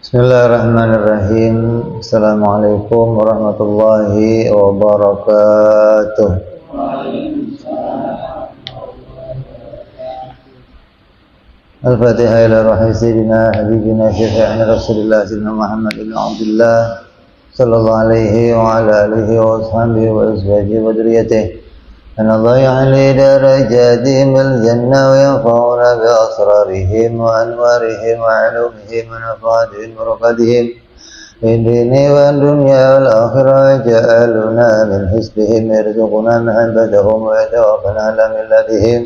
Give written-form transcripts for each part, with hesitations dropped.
Bismillahirrahmanirrahim. Assalamualaikum warahmatullahi wabarakatuh. Al-Fatihah ila ruhi sayyidina habibina syafi'ina Rasulillah sayyidina Muhammad ibn Abdullah sallallahu alaihi wa ala alihi wa ashabihi wa azwajihi wa dzurriyyatihi. أن الله يعلي درجاتهم الجنة وينفعنا بأسرارهم وأنوارهم وعلومهم ونفعاتهم وبركاتهم في الدين والدنيا والآخرة وجعلنا من حزبهم يرزقنا محبتهم ويتوفنا على ملتهم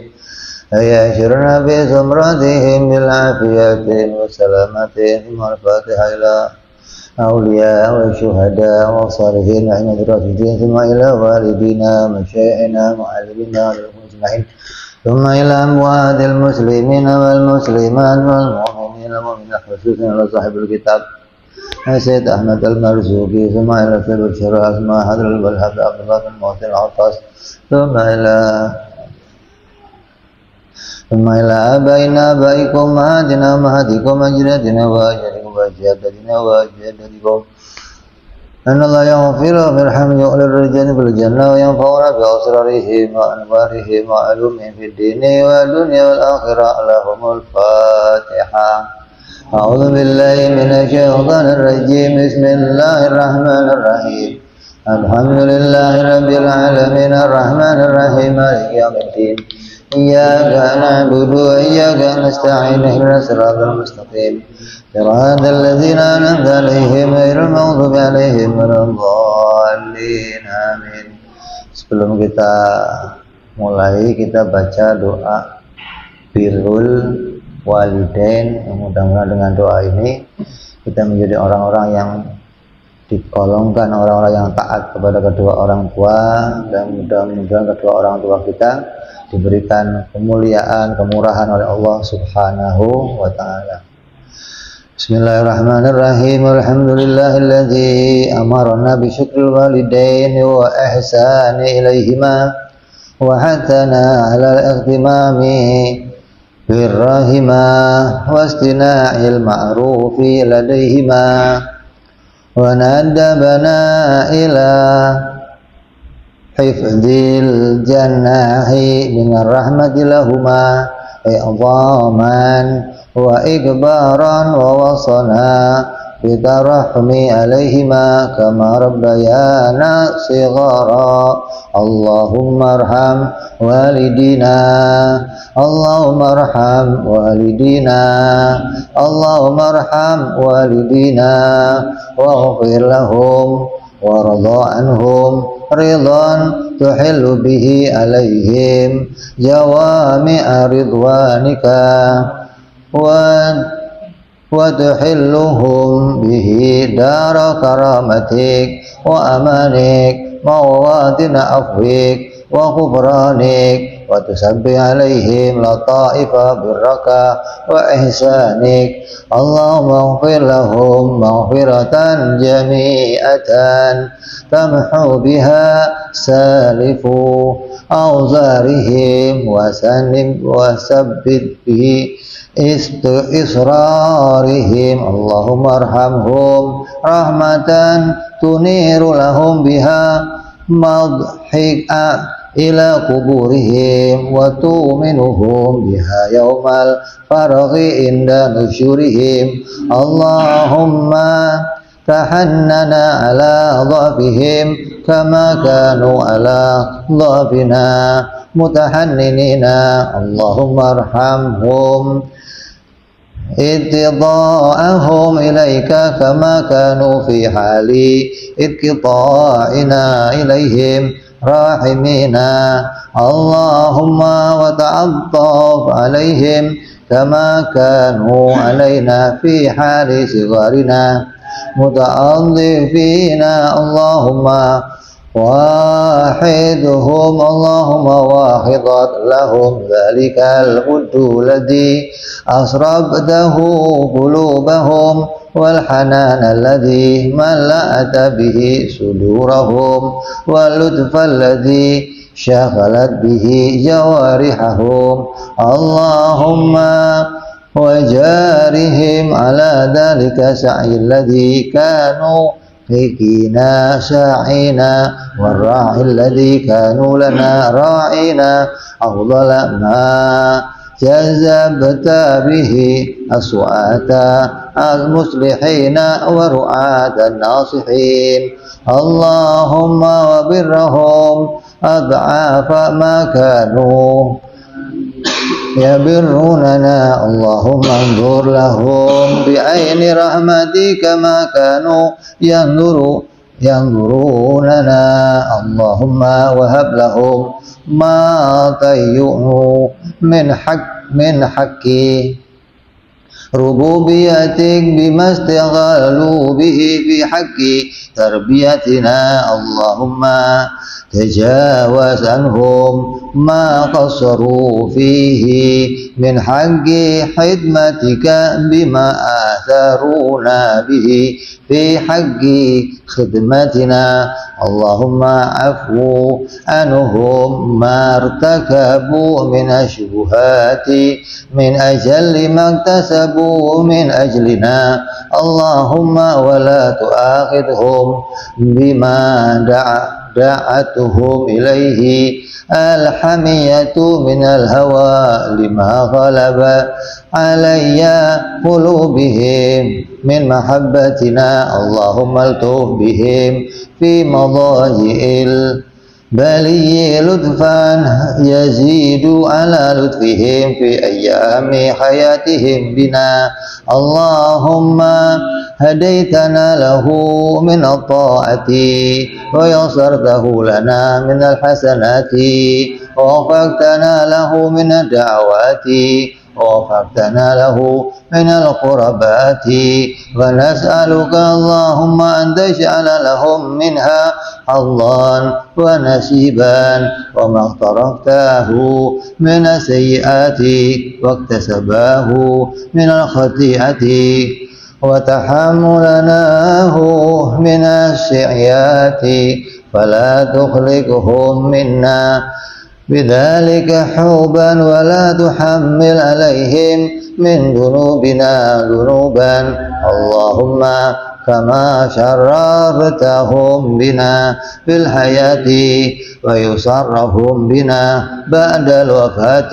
ويحشرنا بزمرتهم بالعافية والسلامة. ثم الفاتحة إلى أولياء والشهداء والصالحين وعماد الراشدين، ثم إلى والدينا مشايخنا معلمينا والمجمعين، ثم إلى أموات المسلمين والمسلمات والمؤمنين والمؤمنات، خصوصا على صاحب الكتاب سيد أحمد المرزوقي، ثم إلى سيد الشرع أسماء حضر البلحب عبد الله بن محسن العطاس، ثم إلى آبائنا آبائكم أمهاتنا أمهاتكم أجدادنا وأجدادكم وأجدادنا وأجدادكم، أن الله يغفر ويرحم يؤل الرجال في الجنة وينفعنا بأسرارهم وأنوارهم وعلومهم في الدين والدنيا والآخرة. لهم الفاتحة. أعوذ بالله من الشيطان الرجيم. بسم الله الرحمن الرحيم. الحمد لله رب العالمين الرحمن الرحيم مالك يوم الدين. إياك نعبد وإياك نستعين اهدنا الصراط المستقيم صراط الذين أنعمت عليهم غير المغضوب عليهم ولا الضالين. Amin. Sebelum kita mulai, kita baca doa birrul walidain. Mudah-mudahan dengan doa ini kita menjadi orang-orang yang digolongkan orang-orang yang taat kepada kedua orang tua, dan mudah-mudahan kedua orang tua kita diberikan kemuliaan, kemurahan oleh Allah Subhanahu wa ta'ala. Bismillahirrahmanirrahim. Alhamdulillahilladzi amarna bi syukril walidain wa ihsani ilaihima wa hatana 'ala al-ihtimami birrahima wa istina'il ma'rufi ladaihima wa nadabana ila hifdzil jannahi minar rahmati lahuma i'zaman wa ikbaran wa wasana bitarahmi alaihima kama rabbayana sighara. Allahumma arham walidina, Allahumma arham walidina, Allahumma arham walidina waghfir lahum warda anhum ridhan tuhillu bihi alaihim jawami'a ridwanika wa tuhilluhum bihi dara karamatik wa amanik mawatina afwik wa ghufranik wa tusabbi alaihim lataifa birraka wa ihsanik. Allahumma ighfir lahum maghfiratan jami'atan tamhu biha salifu awzarihim wa sanim wa sabbit bihi israrihim. Allahumma arhamhum rahmatan tuniru lahum biha madhika ila kuburihim wa tuminuhum biha yawmal faraghi inda nusyurihim. Allahumma tahannana ala dhafihim kama kanu ala dhafina mutahanninina. Allahumma arhamhum ittida'ahum ilaika kama kanu fi hali ittida'ina ilaihim rahimina. Allahumma wa ta'attaf alaihim kama kanu alaina fi hali sigharina muta'adhifina. Allahumma wahidhum, Allahumma wahidat lahum dhalikal quddu ladhi asrabtahu qulubahum wal hanan alladhi mala'ata bihi sudurahum wal lutfa alladhi syaghalat bihi jawarihahum. Allahumma وجارهم على ذلك سعي الذي كانوا فينا ساعينا والراعي الذي كانوا لنا راعينا أفضل ما جذبت به أصوات المصلحين ورعاة الناصحين اللهم وبرهم أضعاف ما كانوا يبروننا اللهم انظر لهم بعين رحمتك ما كانوا ينظروننا اللهم وهب لهم ما طيعوا من حق ربوبيتك بما استغلوا به في حق تربيتنا اللهم تجاوز عنهم ما قصروا فيه من حق خدمتك بما آثرونا به في حق خدمتنا اللهم عفو عنهم ما ارتكبوا من الشبهات من أجل ما اكتسبوا من أجلنا اللهم ولا تؤاخذهم بما دعتهم إليه الحمية من الهوى لما غلب علي قلوبهم من محبتنا اللهم الطف بهم في مضاجع البلي لطفا يزيد على لطفهم في أيام حياتهم بنا اللهم هديتنا له من الطاعة ويسرته لنا من الحسنات ووفقتنا له من الدعوات ووفقتنا له من القربات ونسألك اللهم أن تجعل لهم منها حظا ونصيبا وما اقترفته من السيئات واكتسباه من الخطيئة وتحملناه من الشعيات فلا تخلقهم منا بذلك حوبا ولا تحمل عليهم من ذنوبنا ذنوبا اللهم كما شرفتهم بنا في الحياة ويصرفهم بنا بعد الوفاة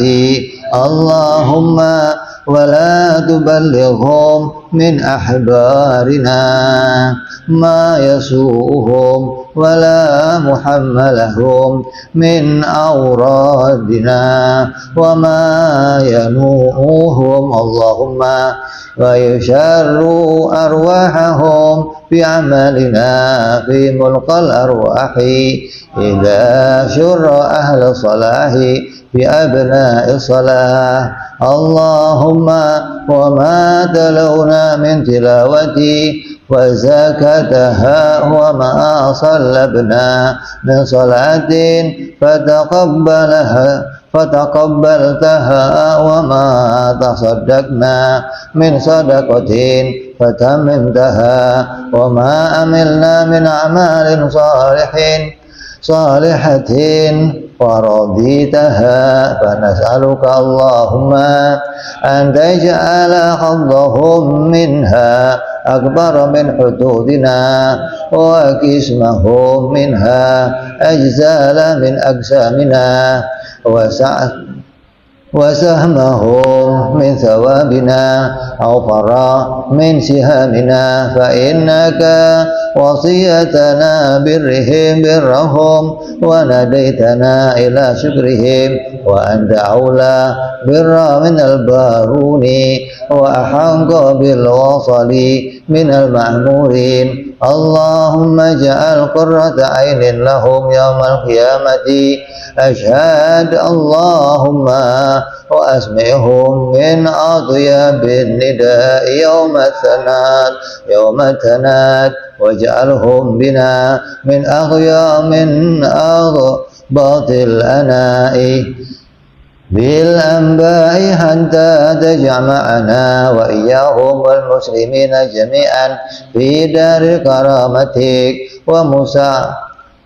اللهم ولا تبلغهم من أحبارنا ما يسوءهم ولا محملهم من أورادنا وما ينوءهم اللهم ويشر أرواحهم بعملنا في ملق الأرواح إذا شر أهل الصلاح بأبناء الصلاة اللهم وما تلونا من تلاوتي وزكاتها وما صلبنا من صلاة فتقبلتها وما تصدقنا من صدقة فتممتها وما عملنا من أعمال صالحة ورضيتها فنسألك اللهم أن تجعل حظهم منها أكبر من حدودنا وقسمهم منها أجزال من أجسامنا وسهمهم من ثوابنا أوفر من سهامنا فإنك وصيتنا برهم وناديتنا إلى شكرهم وأنت أولى بر من البارون وأحق بالوصل من المأمورين اللهم اجعل قرة عين لهم يوم القيامة أشهد اللهم وأسمعهم من أطيب النداء يوم التناد واجعلهم بنا من أغباط الأناء بالأنباء حتى تجمعنا وإياهم والمسلمين جميعا في دار كرامتك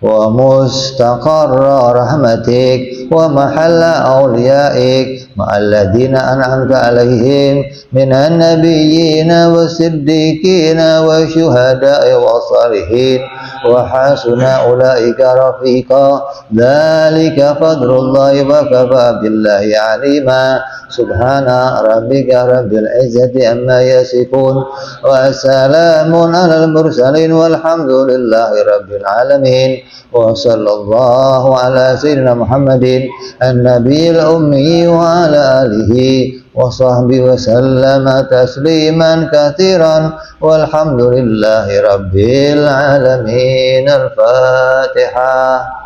ومستقر رحمتك ومحل أوليائك ma'al ladzina an'amta 'alaihim minan nabiyyina was-siddiqina wasyuhada'i was-shalihin wa hasuna ulaika rafiqa dzalika fadlullahi wa kafa billahi 'alima subhana rabbika rabbil izzati amma yasifun wa salamun 'alal mursalin walhamdulillahi rabbil alamin wa sallallahu ala sayyidina Muhammadin an-nabiyil ummi wa ala alihi wa sahbihi wa sallama tasliman katsiran walhamdulillahi rabbil alamin. Al-Fatihah.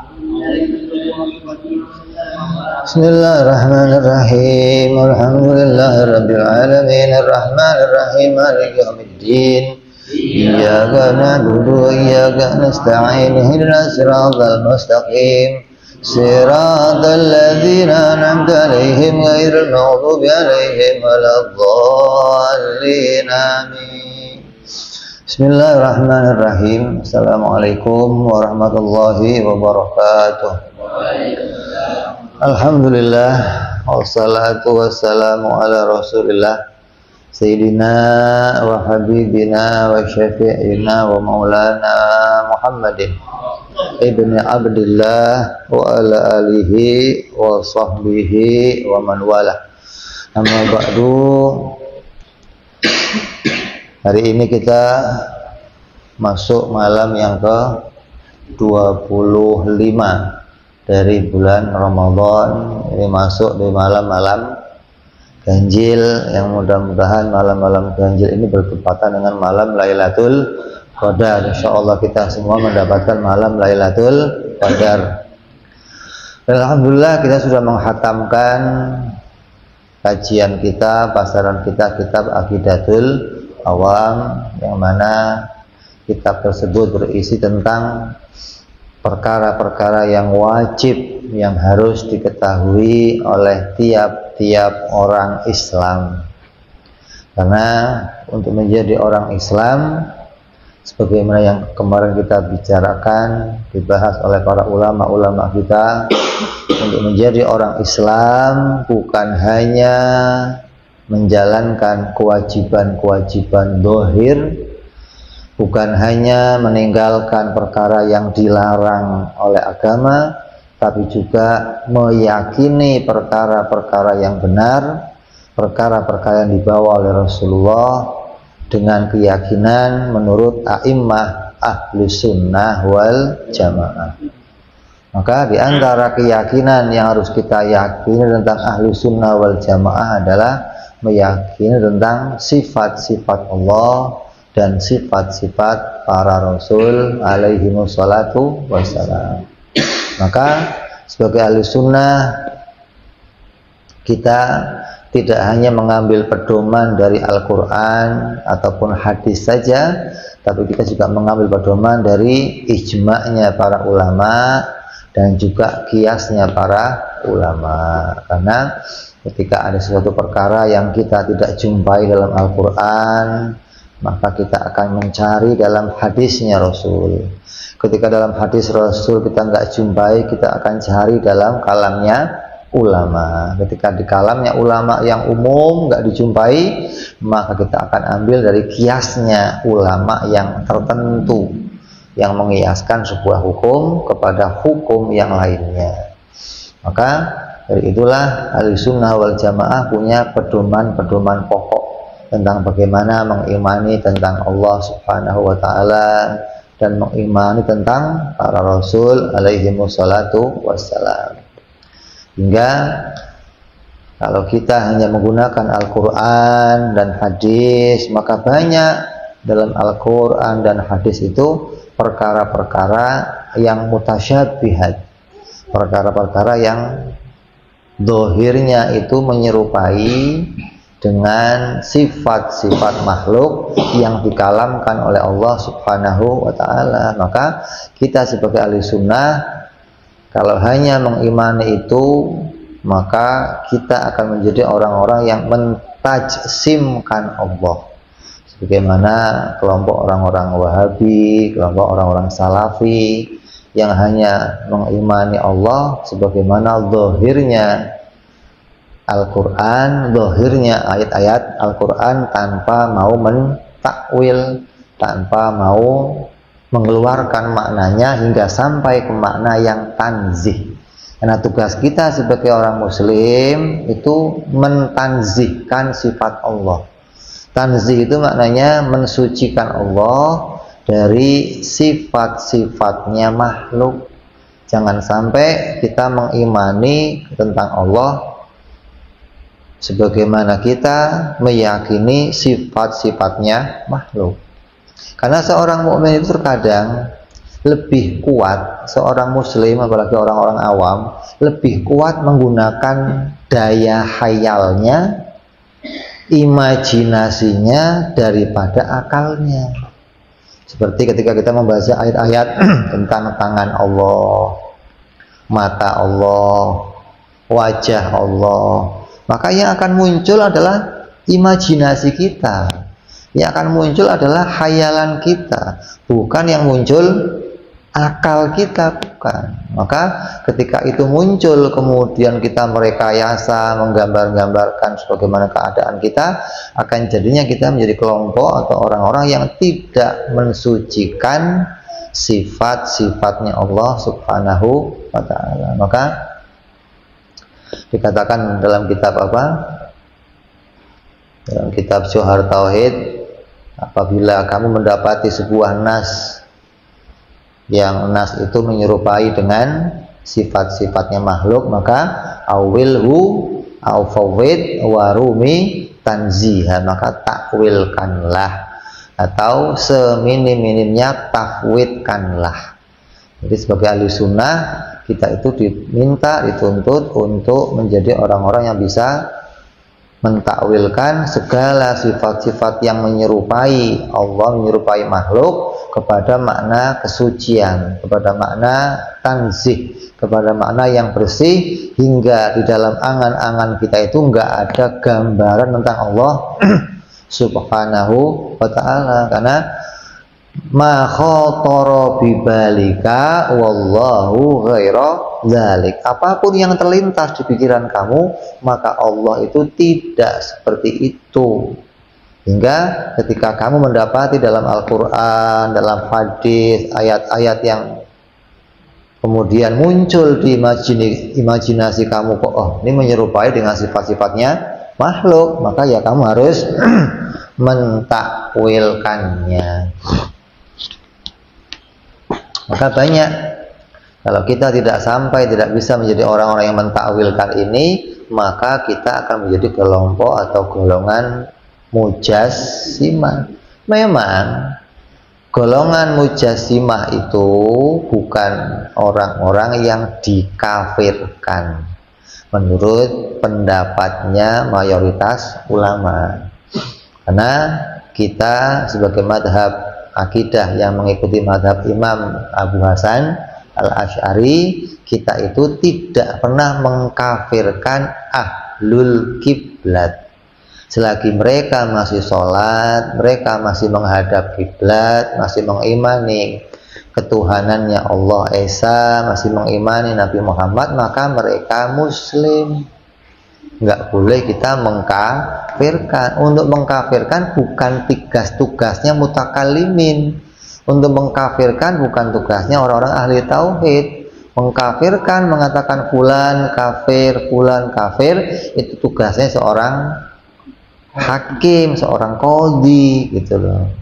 Bismillahirrahmanirrahim. Alhamdulillahi rabbil alamin arrahmanir rahim maliki yaumiddin. Iyyaka na'budu wa iyyaka nasta'in ihdinas siratal mustaqim siratal ladzina an'amta 'alaihim ghairil maghdubi 'alaihim waladdallin amin. Bismillahirrahmanirrahim. Assalamualaikum warahmatullahi wabarakatuh. Alhamdulillah wassalatu wassalamu ala rasulillah Sayyidina wa habibina wa syafi'ina wa maulana Muhammadin ibni Abdillah wa ala alihi wa sahbihi wa man wala. Amma ba'du. Hari ini kita masuk malam yang ke 25 dari bulan Ramadan. Ini masuk di malam-malam ganjil yang mudah-mudahan malam-malam ganjil ini bertepatan dengan malam Lailatul Qadar. Insyaallah kita semua mendapatkan malam Lailatul Qadar. Alhamdulillah kita sudah menghatamkan kajian kita, pasaran kita, kitab Aqidatul Awam, yang mana kitab tersebut berisi tentang perkara-perkara yang wajib yang harus diketahui oleh tiap-tiap orang Islam. Karena untuk menjadi orang Islam, sebagaimana yang kemarin kita bicarakan, dibahas oleh para ulama-ulama kita, untuk menjadi orang Islam bukan hanya menjalankan kewajiban-kewajiban zahir, bukan hanya meninggalkan perkara yang dilarang oleh agama, tapi juga meyakini perkara-perkara yang benar, perkara-perkara yang dibawa oleh Rasulullah dengan keyakinan menurut a'immah ahlus sunnah wal jamaah. Maka di antara keyakinan yang harus kita yakini tentang ahlus sunnah wal jamaah adalah meyakini tentang sifat-sifat Allah dan sifat-sifat para Rasul alaihi wassalatu wassalam. Maka sebagai ahli sunnah kita tidak hanya mengambil pedoman dari Al-Quran ataupun hadis saja, tapi kita juga mengambil pedoman dari ijma'nya para ulama dan juga kiasnya para ulama. Karena ketika ada sesuatu perkara yang kita tidak jumpai dalam Al-Quran, maka kita akan mencari dalam hadisnya Rasul. Ketika dalam hadis Rasul kita nggak jumpai, kita akan cari dalam kalamnya ulama. Ketika di kalamnya ulama yang umum nggak dijumpai, maka kita akan ambil dari kiasnya ulama yang tertentu, yang mengiaskan sebuah hukum kepada hukum yang lainnya. Maka dari itulah Ahlussunnah wal Jamaah punya pedoman-pedoman pokok tentang bagaimana mengimani tentang Allah Subhanahu wa Ta'ala dan mengimani tentang para Rasul alaihi wassalatu wassalam. Hingga kalau kita hanya menggunakan Al-Quran dan hadis, maka banyak dalam Al-Quran dan hadis itu perkara-perkara yang mutasyabihat, perkara-perkara yang dohirnya itu menyerupai dengan sifat-sifat makhluk yang dikalamkan oleh Allah Subhanahu wa Ta'ala. Maka kita sebagai ahli sunnah, kalau hanya mengimani itu, maka kita akan menjadi orang-orang yang mentajsimkan Allah, sebagaimana kelompok orang-orang Wahabi, kelompok orang-orang Salafi yang hanya mengimani Allah sebagaimana zahirnya Al-Quran, zahirnya ayat-ayat Al-Quran tanpa mau mentakwil, tanpa mau mengeluarkan maknanya hingga sampai ke makna yang tanzih. Karena tugas kita sebagai orang muslim itu mentanzihkan sifat Allah. Tanzih itu maknanya mensucikan Allah dari sifat-sifatnya makhluk. Jangan sampai kita mengimani tentang Allah sebagaimana kita meyakini sifat-sifatnya makhluk. Karena seorang mukmin itu terkadang lebih kuat, seorang muslim apalagi orang-orang awam lebih kuat menggunakan daya khayalnya, imajinasinya daripada akalnya. Seperti ketika kita membaca ayat-ayat tentang tangan Allah, mata Allah, wajah Allah, maka yang akan muncul adalah imajinasi kita, yang akan muncul adalah khayalan kita, bukan yang muncul akal kita, bukan. Maka ketika itu muncul, kemudian kita merekayasa, menggambar-gambarkan sebagaimana keadaan kita, akan jadinya kita menjadi kelompok atau orang-orang yang tidak mensucikan sifat-sifatnya Allah Subhanahu wa ta'ala. Maka dikatakan dalam kitab apa? Dalam kitab Syuhar Tauhid, apabila kamu mendapati sebuah nas yang nas itu menyerupai dengan sifat-sifatnya makhluk, maka awilhu awfawid warumi tanziha, maka takwilkanlah atau seminim-minimnya tafwidkanlah. Jadi sebagai ahli sunnah kita itu diminta, dituntut untuk menjadi orang-orang yang bisa mentakwilkan segala sifat-sifat yang menyerupai Allah, menyerupai makhluk kepada makna kesucian, kepada makna tanzih, kepada makna yang bersih, hingga di dalam angan-angan kita itu enggak ada gambaran tentang Allah Subhanahu wa ta'ala. Karena ma khatara bibalika wallahu ghaira dzalik, apapun yang terlintas di pikiran kamu, maka Allah itu tidak seperti itu. Hingga ketika kamu mendapati dalam Al-Quran, dalam hadis, ayat-ayat yang kemudian muncul di imajinasi kamu, kok oh ini menyerupai dengan sifat-sifatnya makhluk, maka ya kamu harus mentakwilkannya. Maka banyak, kalau kita tidak sampai, tidak bisa menjadi orang-orang yang mentakwilkan ini, maka kita akan menjadi kelompok atau golongan mujassimah. Memang golongan mujassimah itu bukan orang-orang yang dikafirkan menurut pendapatnya mayoritas ulama. Karena kita sebagai madhab akidah yang mengikuti madhab Imam Abu Hasan Al-Asy'ari, kita itu tidak pernah mengkafirkan ahlul kiblat. Selagi mereka masih sholat, mereka masih menghadap kiblat, masih mengimani ketuhanannya Allah Esa, masih mengimani Nabi Muhammad, maka mereka muslim. Nggak boleh kita mengkafirkan. Untuk mengkafirkan bukan tugasnya mutakalimin. Untuk mengkafirkan bukan tugasnya orang-orang ahli tauhid. Mengkafirkan, mengatakan fulan kafir, itu tugasnya seorang hakim, seorang qadhi, gitu loh.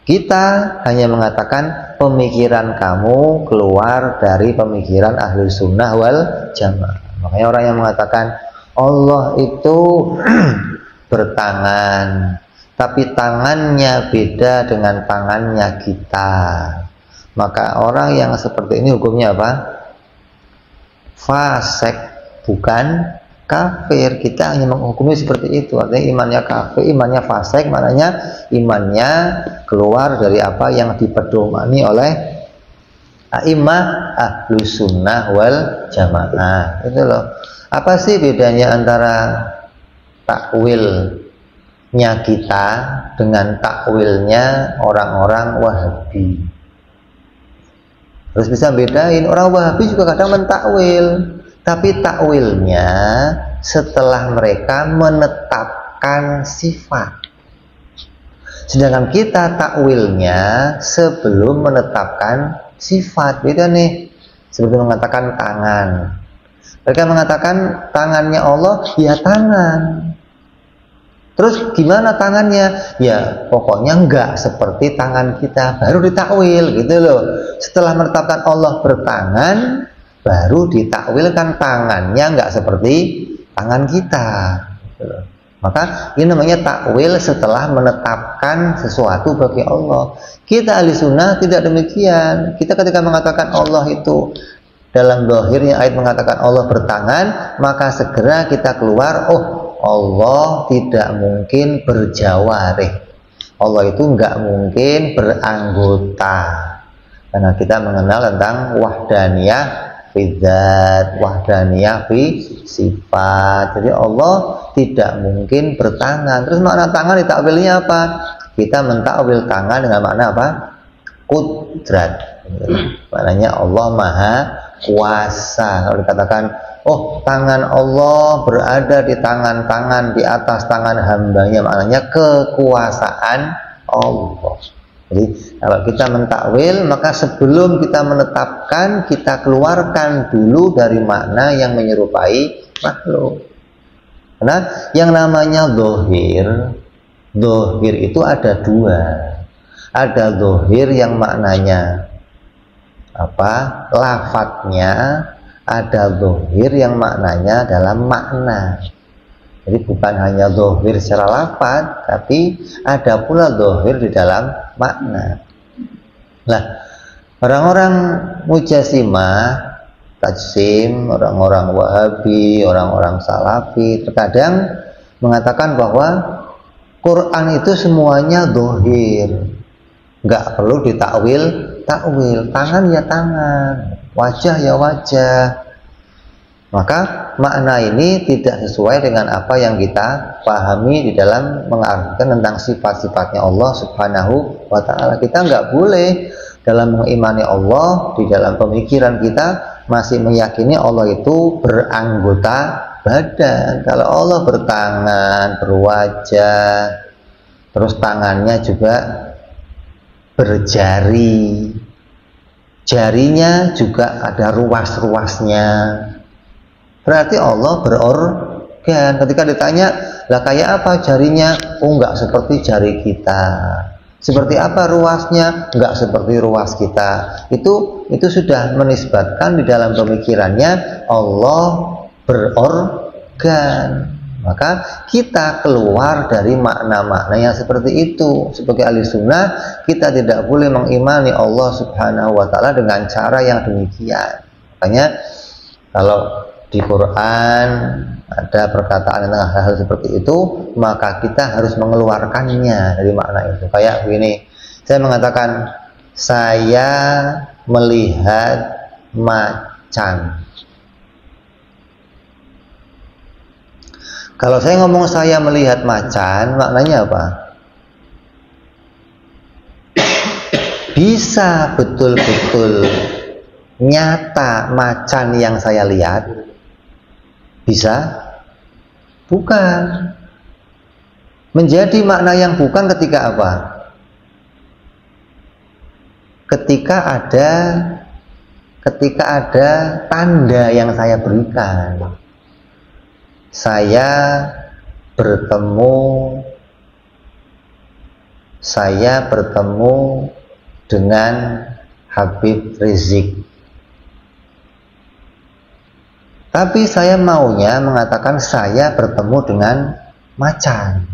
Kita hanya mengatakan pemikiran kamu keluar dari pemikiran ahli sunnah wal jamaah. Makanya orang yang mengatakan Allah itu bertangan, tapi tangannya beda dengan tangannya kita, maka orang yang seperti ini hukumnya apa? Fasik, bukan kafir. Kita hanya menghukumi seperti itu. Artinya imannya kafir, imannya fasik, maknanya imannya keluar dari apa yang dipedomani oleh a'immah ahlus sunnah wal jamaah. Itu loh. Apa sih bedanya antara takwilnya kita dengan takwilnya orang-orang Wahabi? Harus bisa bedain. Orang Wahabi juga kadang mentakwil, tapi takwilnya setelah mereka menetapkan sifat. Sedangkan kita takwilnya sebelum menetapkan sifat. Beda nih. Seperti mengatakan tangan. Mereka mengatakan tangannya Allah, ya tangan. Terus gimana tangannya? Ya pokoknya enggak seperti tangan kita. Baru ditakwil gitu loh. Setelah menetapkan Allah bertangan, baru ditakwilkan tangannya enggak seperti tangan kita gitu loh. Maka ini namanya takwil setelah menetapkan sesuatu bagi Allah. Kita ahli sunnah tidak demikian. Kita ketika mengatakan Allah itu dalam zahirnya ayat mengatakan Allah bertangan, maka segera kita keluar, oh Allah tidak mungkin berjawarih. Allah itu nggak mungkin beranggota. Karena kita mengenal tentang wahdaniyah fi dzat, wahdaniyah fi sifat. Jadi Allah tidak mungkin bertangan. Terus makna tangan ditakwilnya apa? Kita mentakwil tangan dengan makna apa? Kudrat. Maknanya Allah maha kuasa. Kalau dikatakan, oh tangan Allah berada di tangan-tangan di atas tangan hambanya, maknanya kekuasaan Allah. Jadi kalau kita mentakwil, maka sebelum kita menetapkan, kita keluarkan dulu dari makna yang menyerupai makhluk. Karena yang namanya zahir itu ada dua. Ada zahir yang maknanya apa? Lafadznya. Ada zahir yang maknanya dalam makna. Jadi bukan hanya zahir secara lafadz, tapi ada pula zahir di dalam makna. Nah, orang-orang Mujasimah, Tajsim, orang-orang Wahabi, orang-orang Salafi terkadang mengatakan bahwa Quran itu semuanya zahir, nggak perlu ditakwil. Tangan ya tangan, wajah ya wajah. Maka makna ini tidak sesuai dengan apa yang kita pahami di dalam mengartikan tentang sifat-sifatnya Allah Subhanahu wa ta'ala. Kita nggak boleh dalam mengimani Allah, di dalam pemikiran kita masih meyakini Allah itu beranggota badan. Kalau Allah bertangan, berwajah, terus tangannya juga berjari, jarinya juga ada ruas-ruasnya, berarti Allah berorgan. Ketika ditanya, lah kayak apa jarinya? Oh, enggak seperti jari kita. Seperti apa ruasnya? Enggak seperti ruas kita. Itu sudah menisbatkan di dalam pemikirannya Allah berorgan. Maka kita keluar dari makna-makna yang seperti itu. Sebagai ahli sunnah, kita tidak boleh mengimani Allah Subhanahu wa ta'ala dengan cara yang demikian. Makanya kalau di Quran ada perkataan tentang hal-hal seperti itu, maka kita harus mengeluarkannya dari makna itu. Kayak begini, saya mengatakan saya melihat macan. Kalau saya ngomong saya melihat macan, maknanya apa? Bisa betul-betul nyata macan yang saya lihat? Bisa? Bukan. Menjadi makna yang bukan ketika apa? Ketika ada tanda yang saya berikan. Saya bertemu dengan Habib Rizik. Tapi saya maunya mengatakan saya bertemu dengan macan.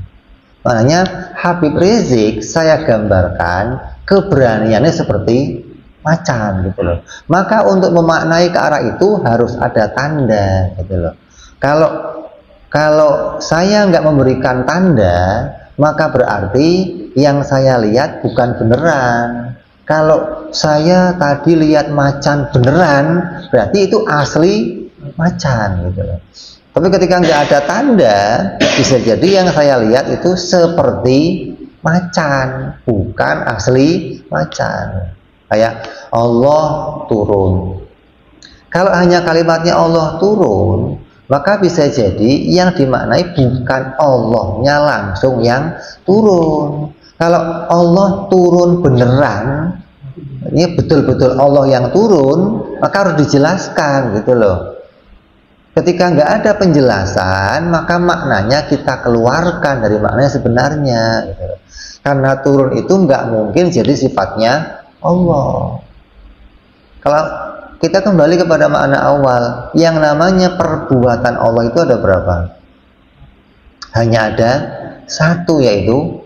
Maknanya Habib Rizik saya gambarkan keberaniannya seperti macan gitu loh. Maka untuk memaknai ke arah itu harus ada tanda gitu loh. Kalau saya nggak memberikan tanda, maka berarti yang saya lihat bukan beneran. Kalau saya tadi lihat macan beneran, berarti itu asli macan gitu loh. Tapi ketika nggak ada tanda, bisa jadi yang saya lihat itu seperti macan, bukan asli macan. Kayak Allah turun. Kalau hanya kalimatnya Allah turun, maka bisa jadi yang dimaknai bukan Allahnya langsung yang turun. Kalau Allah turun beneran, ini betul-betul Allah yang turun, maka harus dijelaskan gitu loh. Ketika nggak ada penjelasan, maka maknanya kita keluarkan dari maknanya sebenarnya gitu loh. Karena turun itu nggak mungkin jadi sifatnya Allah. Kalau kita kembali kepada makna awal, yang namanya perbuatan Allah itu ada berapa? Hanya ada satu, yaitu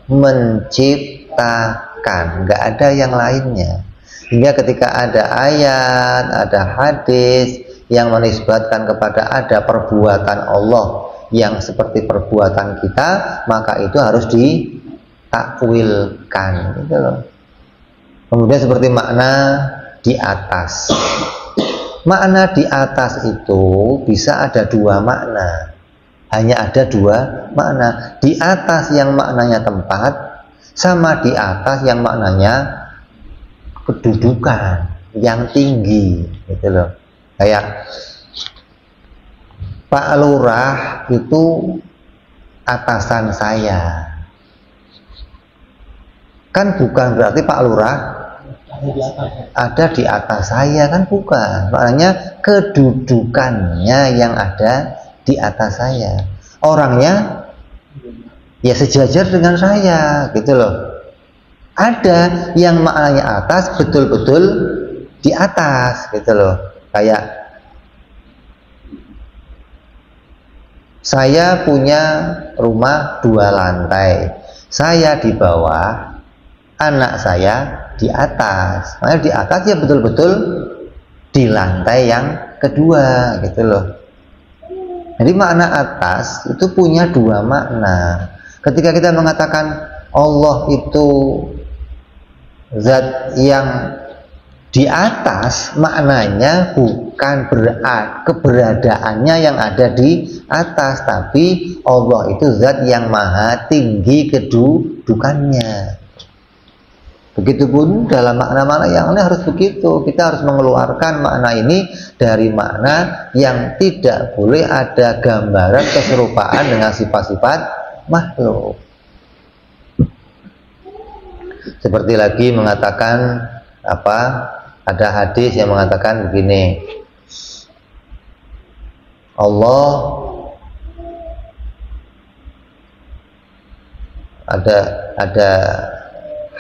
menciptakan, nggak ada yang lainnya. Hingga ketika ada ayat, ada hadis yang menisbatkan kepada ada perbuatan Allah yang seperti perbuatan kita, maka itu harus ditakwilkan gitu loh. Kemudian seperti makna di atas. Makna di atas itu bisa ada dua makna. Hanya ada dua makna. Di atas yang maknanya tempat, sama di atas yang maknanya kedudukan, yang tinggi gitu loh. Kayak Pak Lurah itu atasan saya. Kan bukan berarti Pak Lurah ada di atas saya, kan bukan. Maknanya kedudukannya yang ada di atas saya. Orangnya ya sejajar dengan saya gitu loh. Ada yang maknanya atas, betul-betul di atas gitu loh. Kayak saya punya rumah 2 lantai, saya di bawah, anak saya di atas. Makanya di atas ya betul-betul di lantai yang kedua gitu loh. Jadi makna atas itu punya 2 makna. Ketika kita mengatakan Allah itu zat yang di atas, maknanya bukan keberadaannya yang ada di atas, tapi Allah itu zat yang maha tinggi kedudukannya. Begitupun dalam makna-makna yang lain harus begitu. Kita harus mengeluarkan makna ini dari makna yang tidak boleh ada gambaran keserupaan dengan sifat-sifat makhluk. Seperti lagi mengatakan apa? Ada hadis yang mengatakan begini. Allah ada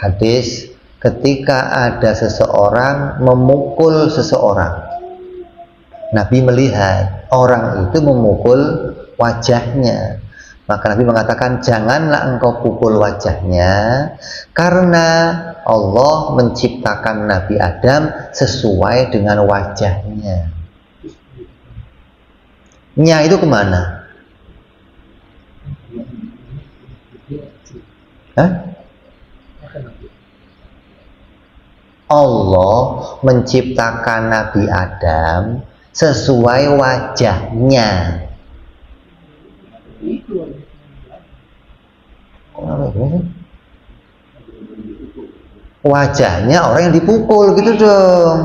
hadis ketika ada seseorang memukul seseorang, Nabi melihat orang itu memukul wajahnya, maka Nabi mengatakan janganlah engkau pukul wajahnya, karena Allah menciptakan Nabi Adam sesuai dengan wajahnya. Nya itu kemana? Hah? Allah menciptakan Nabi Adam sesuai wajahnya. Wajahnya orang yang dipukul gitu dong.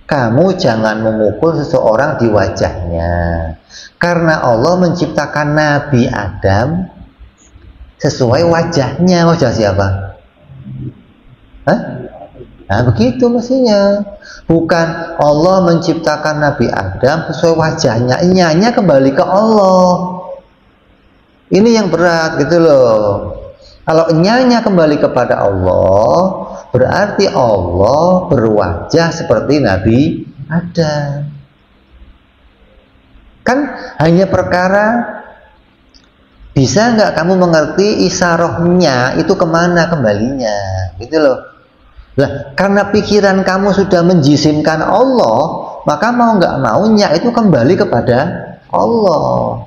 Kamu jangan memukul seseorang di wajahnya, karena Allah menciptakan Nabi Adam sesuai wajahnya. Wajah siapa? Hah? Nah begitu mestinya. Bukan Allah menciptakan Nabi Adam sesuai wajahnya, inyanya kembali ke Allah. Ini yang berat gitu loh. Kalau inyanya kembali kepada Allah, berarti Allah berwajah seperti Nabi Adam. Kan hanya perkara, bisa nggak kamu mengerti isarohnya itu kemana kembalinya gitu loh. Lah, karena pikiran kamu sudah menjisimkan Allah, maka mau nggak maunya itu kembali kepada Allah.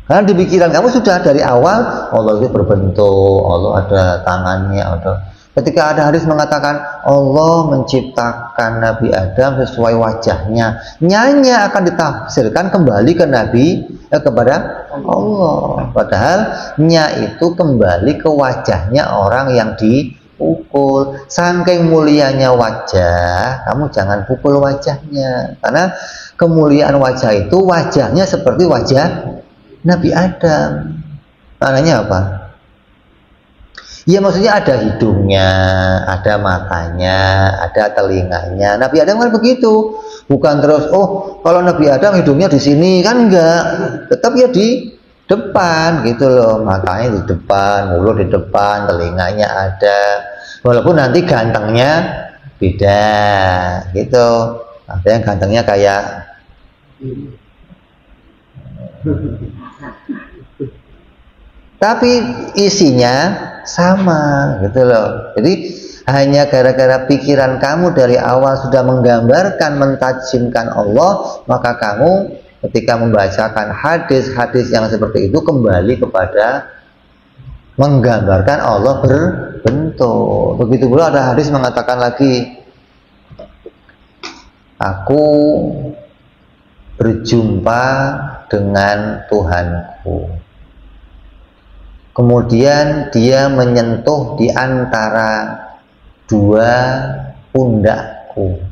Karena di pikiran kamu sudah dari awal Allah itu berbentuk, Allah ada tangannya, ada. Ketika ada hadis mengatakan Allah menciptakan Nabi Adam sesuai wajahnya, nyanya akan ditafsirkan kembali ke kepada Allah. Padahal nya itu kembali ke wajahnya orang yang pukul. Saking mulianya wajah, kamu jangan pukul wajahnya, karena kemuliaan wajah itu wajahnya seperti wajah Nabi Adam. Maknanya apa? Ya maksudnya ada hidungnya, ada matanya, ada telinganya. Nabi Adam kan begitu. Bukan terus, oh kalau Nabi Adam hidungnya di sini, kan enggak. Tetap ya di depan gitu loh. Matanya di depan, mulut di depan, telinganya ada. Walaupun nanti gantengnya beda gitu. Ada yang gantengnya kayak tapi isinya sama gitu loh. Jadi hanya gara-gara pikiran kamu dari awal sudah menggambarkan, mentajimkan Allah, maka kamu ketika membacakan hadis-hadis yang seperti itu kembali kepada menggambarkan Allah berbentuk. Begitu pula ada hadis mengatakan lagi, aku berjumpa dengan Tuhanku. Kemudian dia menyentuh di antara dua pundakku,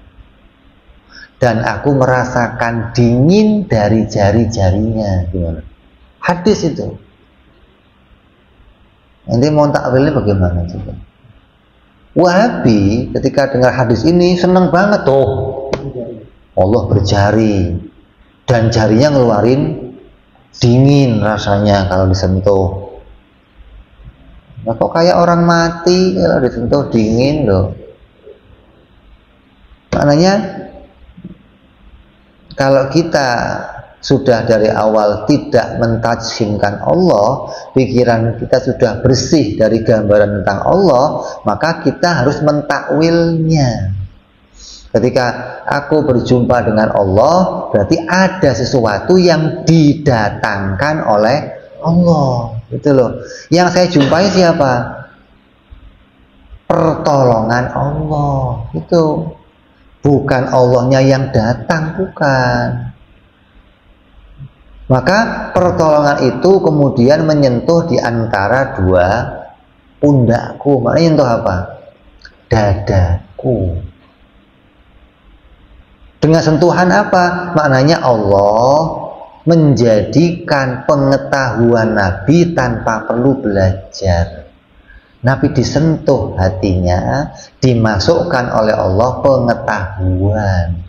dan aku merasakan dingin dari jari-jarinya. Gimana? Hadis itu. Nanti mau takwilnya bagaimana juga? Wahabi ketika dengar hadis ini seneng banget tuh. Allah berjari dan jarinya ngeluarin dingin rasanya kalau disentuh. Nah, kok kayak orang mati kalau disentuh dingin loh. Maknanya kalau kita sudah dari awal tidak mentajimkan Allah, pikiran kita sudah bersih dari gambaran tentang Allah, maka kita harus mentakwilnya. Ketika aku berjumpa dengan Allah, berarti ada sesuatu yang didatangkan oleh Allah. Itu loh. Yang saya jumpai siapa? Pertolongan Allah. Itu bukan Allahnya yang datang, bukan. Maka pertolongan itu kemudian menyentuh di antara dua pundakku. Maknanya nyentuh apa? Dadaku. Dengan sentuhan apa? Maknanya Allah menjadikan pengetahuan Nabi tanpa perlu belajar. Nabi disentuh hatinya, dimasukkan oleh Allah pengetahuan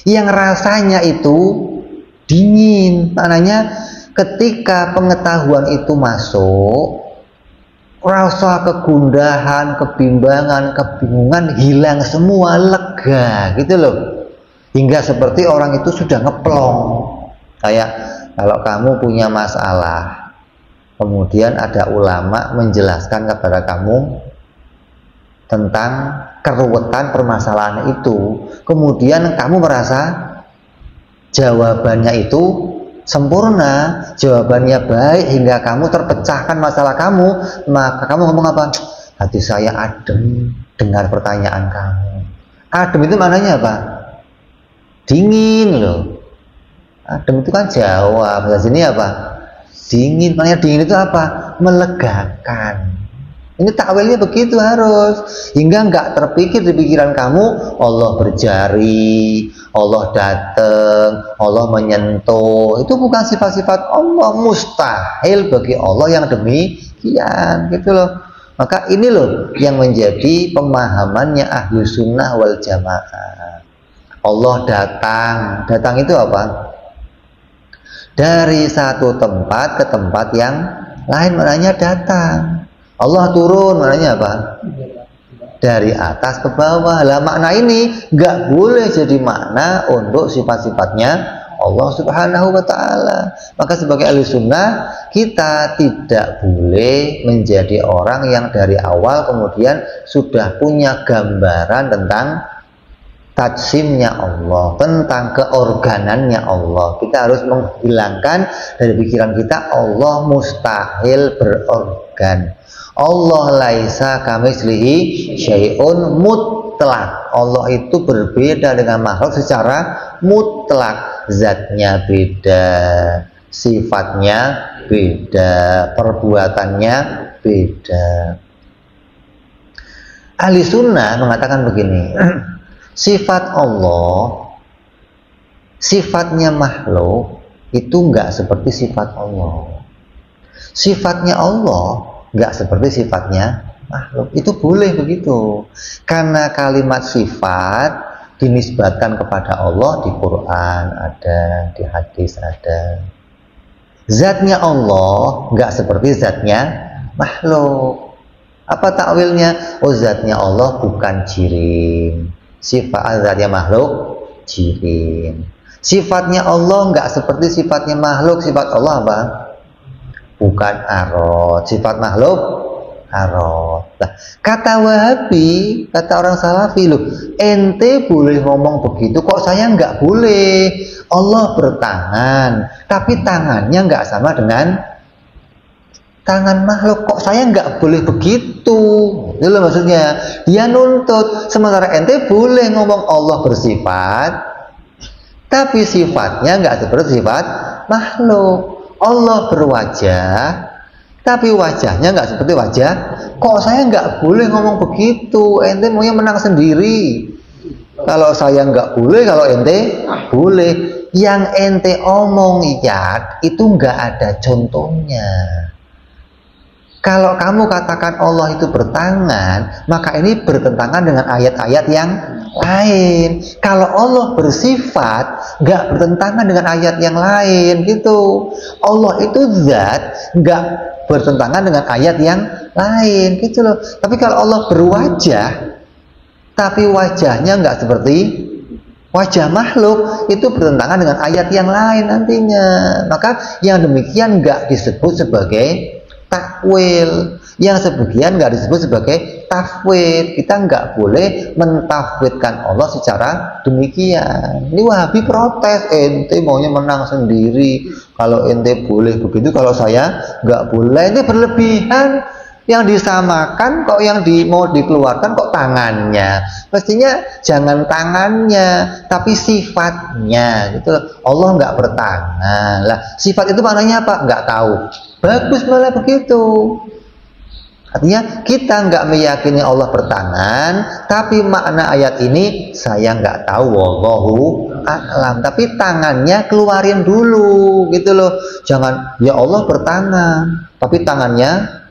yang rasanya itu dingin. Maknanya ketika pengetahuan itu masuk, rasa kegundahan, kebimbangan, kebingungan hilang semua, lega gitu loh. Hingga seperti orang itu sudah ngeplong. Kayak kalau kamu punya masalah, kemudian ada ulama menjelaskan kepada kamu tentang keruwetan permasalahan itu, kemudian kamu merasa jawabannya itu sempurna, jawabannya baik hingga kamu terpecahkan masalah kamu, maka kamu ngomong apa? Hati saya adem dengar pertanyaan kamu. Adem itu maknanya apa? Dingin loh. Adem itu kan Jawa, bahasa sini apa? Dingin. Maknanya dingin itu apa? Melegakan. Ini takwilnya begitu harus, hingga nggak terpikir di pikiran kamu Allah berjari, Allah datang, Allah menyentuh. Itu bukan sifat-sifat Allah, mustahil bagi Allah yang demikian, gitu loh. Maka ini loh yang menjadi pemahamannya ahlu sunnah wal jamaah. Allah datang itu apa? Dari satu tempat ke tempat yang lain, maknanya datang. Allah turun, maknanya apa? Dari atas ke bawah. Lah makna ini nggak boleh jadi makna untuk sifat-sifatnya Allah Subhanahu wa Ta'ala. Maka sebagai ahli sunnah, kita tidak boleh menjadi orang yang dari awal kemudian sudah punya gambaran tentang tajsimnya Allah, tentang keorganannya Allah. Kita harus menghilangkan dari pikiran kita Allah mustahil berorgan. Allah laisa kamitslihi syai'un mutlak. Allah itu berbeda dengan makhluk secara mutlak. Zatnya beda, sifatnya beda, perbuatannya beda. Ahli sunnah mengatakan begini, sifat Allah, sifatnya makhluk itu enggak seperti sifat Allah. Sifatnya Allah enggak seperti sifatnya makhluk. Itu boleh begitu. Karena kalimat sifat dinisbatkan kepada Allah di Quran ada, di hadis ada. Zatnya Allah enggak seperti zatnya makhluk. Apa takwilnya? Oh, zatnya Allah bukan jirim. Sifat zatnya makhluk jirim. Sifatnya Allah enggak seperti sifatnya makhluk. Sifat Allah apa? Bukan arad. Sifat makhluk arad. Nah, kata Wahabi, kata orang Salafi, loh, ente boleh ngomong begitu, kok saya enggak boleh? Allah bertangan, tapi tangannya enggak sama dengan tangan makhluk, kok saya nggak boleh begitu? Itu loh maksudnya. Dia nuntut, sementara ente boleh ngomong Allah bersifat, tapi sifatnya nggak seperti sifat makhluk. Allah berwajah, tapi wajahnya nggak seperti wajah. Kok saya nggak boleh ngomong begitu? Ente maunya menang sendiri. Kalau saya nggak boleh, kalau ente boleh. Yang ente omong itu nggak ada contohnya. Kalau kamu katakan Allah itu bertangan, maka ini bertentangan dengan ayat-ayat yang lain. Kalau Allah bersifat, nggak bertentangan dengan ayat yang lain, gitu. Allah itu zat, nggak bertentangan dengan ayat yang lain, gitu loh. Tapi kalau Allah berwajah, tapi wajahnya nggak seperti wajah makhluk, itu bertentangan dengan ayat yang lain nantinya. Maka yang demikian nggak disebut sebagai takwil, yang sebagian nggak disebut sebagai tafwid. Kita nggak boleh mentafwidkan Allah secara demikian. Ini Wahabi protes, ente maunya menang sendiri, kalau ente boleh begitu, kalau saya nggak boleh. Ini berlebihan. Yang disamakan kok, yang mau dikeluarkan kok tangannya. Mestinya jangan tangannya, tapi sifatnya, gitu loh. Allah nggak bertangan. Lah, sifat itu maknanya apa? Nggak tahu. Bagus malah begitu. Artinya kita nggak meyakini Allah bertangan, tapi makna ayat ini saya nggak tahu, wallahu a'lam. Tapi tangannya keluarin dulu, gitu loh. Jangan ya Allah bertangan, tapi tangannya